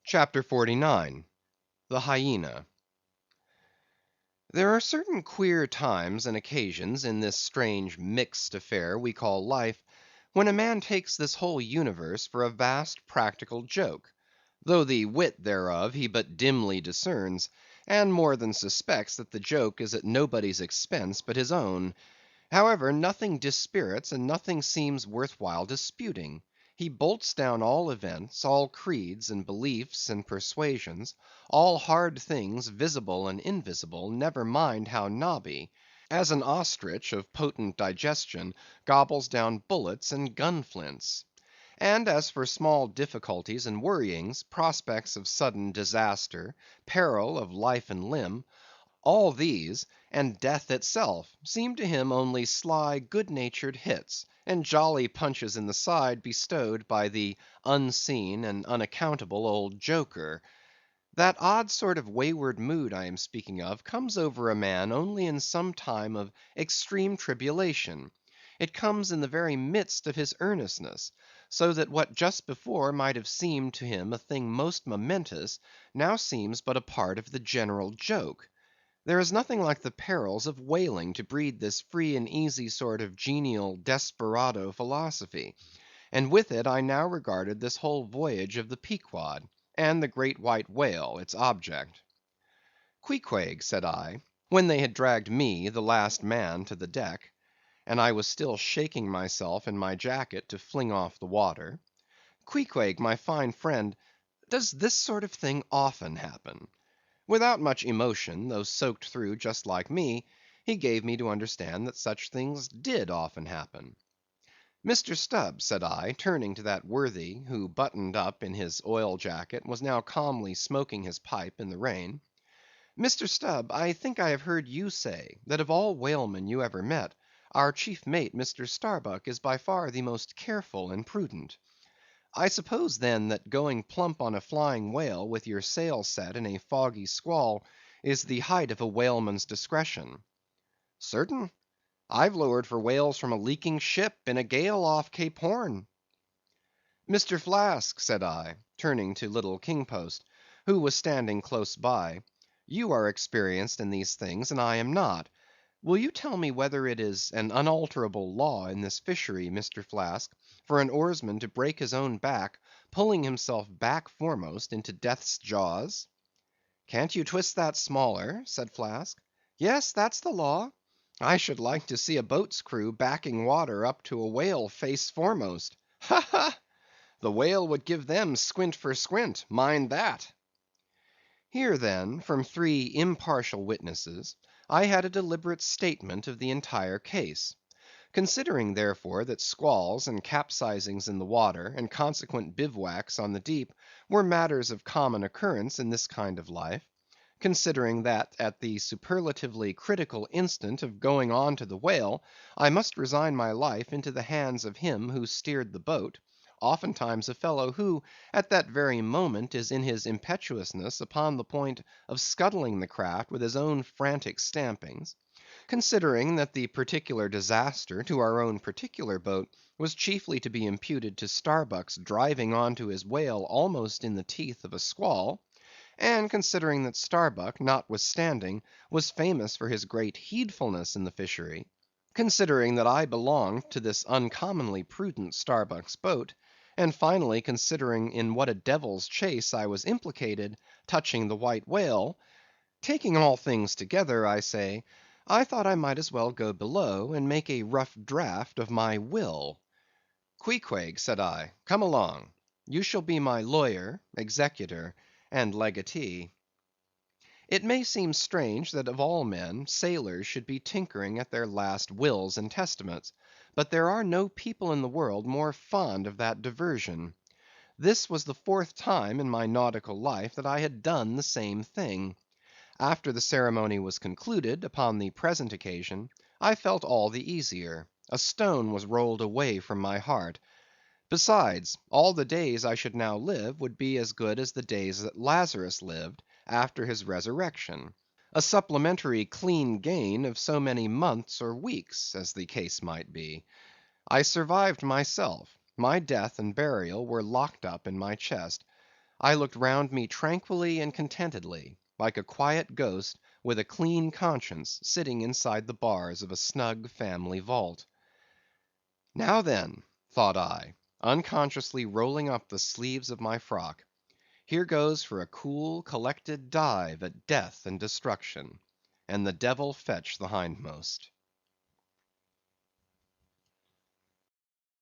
CHAPTER 49. The Hyena. There are certain queer times and occasions in this strange mixed affair we call life, when a man takes this whole universe for a vast practical joke, though the wit thereof he but dimly discerns, and more than suspects that the joke is at nobody's expense but his own. However, nothing dispirits and nothing seems worth while disputing. He bolts down all events, all creeds and beliefs and persuasions, all hard things visible and invisible, never mind how knobby, as an ostrich of potent digestion gobbles down bullets and gun flints. And as for small difficulties and worryings, prospects of sudden disaster, peril of life and limb, all these, and death itself, seem to him only sly, good‐natured hits, and jolly punches in the side bestowed by the unseen and unaccountable old joker. That odd sort of wayward mood I am speaking of comes over a man only in some time of extreme tribulation. It comes in the very midst of his earnestness, so that what just before might have seemed to him a thing most momentous, now seems but a part of the general joke. There is nothing like the perils of whaling to breed this free and easy sort of genial desperado philosophy; and with it I now regarded this whole voyage of the Pequod, and the great white whale, its object. "Queequeg," said I, when they had dragged me, the last man, to the deck, and I was still shaking myself in my jacket to fling off the water; "Queequeg, my fine friend, does this sort of thing often happen?" Without much emotion, though soaked through just like me, he gave me to understand that such things did often happen. "Mr. Stubb," said I, turning to that worthy, who buttoned up in his oil jacket, was now calmly smoking his pipe in the rain; "Mr. Stubb, I think I have heard you say, that of all whalemen you ever met, our chief mate, Mr. Starbuck, is by far the most careful and prudent. I suppose, then, that going plump on a flying whale with your sail set in a foggy squall, is the height of a whaleman's discretion." "Certain. I've lowered for whales from a leaking ship, in a gale off Cape Horn." "Mr. Flask," said I, turning to little King Post, who was standing close by, "you are experienced in these things, and I am not. Will you tell me whether it is an unalterable law in this fishery, Mr. Flask, for an oarsman to break his own back, pulling himself back foremost into death's jaws?" "Can't you twist that smaller?" said Flask. "Yes, that's the law. I should like to see a boat's crew backing water up to a whale face foremost. Ha, ha! The whale would give them squint for squint, mind that." Here, then, from three impartial witnesses, I had a deliberate statement of the entire case. Considering, therefore, that squalls and capsizings in the water, and consequent bivouacs on the deep, were matters of common occurrence in this kind of life; considering that at the superlatively critical instant of going on to the whale, I must resign my life into the hands of him who steered the boat, oftentimes a fellow who, at that very moment, is in his impetuousness upon the point of scuttling the craft with his own frantic stampings; considering that the particular disaster to our own particular boat was chiefly to be imputed to Starbuck's driving on to his whale almost in the teeth of a squall; and considering that Starbuck, notwithstanding, was famous for his great heedfulness in the fishery; considering that I belonged to this uncommonly prudent Starbuck's boat; and finally considering in what a devil's chase I was implicated, touching the white whale; taking all things together, I say, I thought I might as well go below, and make a rough draft of my will. "Queequeg," said I, "come along. You shall be my lawyer, executor, and legatee." It may seem strange that of all men, sailors should be tinkering at their last wills and testaments; but there are no people in the world more fond of that diversion. This was the fourth time in my nautical life that I had done the same thing. After the ceremony was concluded, upon the present occasion, I felt all the easier; a stone was rolled away from my heart. Besides, all the days I should now live would be as good as the days that Lazarus lived after his resurrection; a supplementary clean gain of so many months or weeks, as the case might be. I survived myself; my death and burial were locked up in my chest. I looked round me tranquilly and contentedly, like a quiet ghost with a clean conscience sitting inside the bars of a snug family vault. Now then, thought I, unconsciously rolling up the sleeves of my frock, here goes for a cool, collected dive at death and destruction, and the devil fetch the hindmost.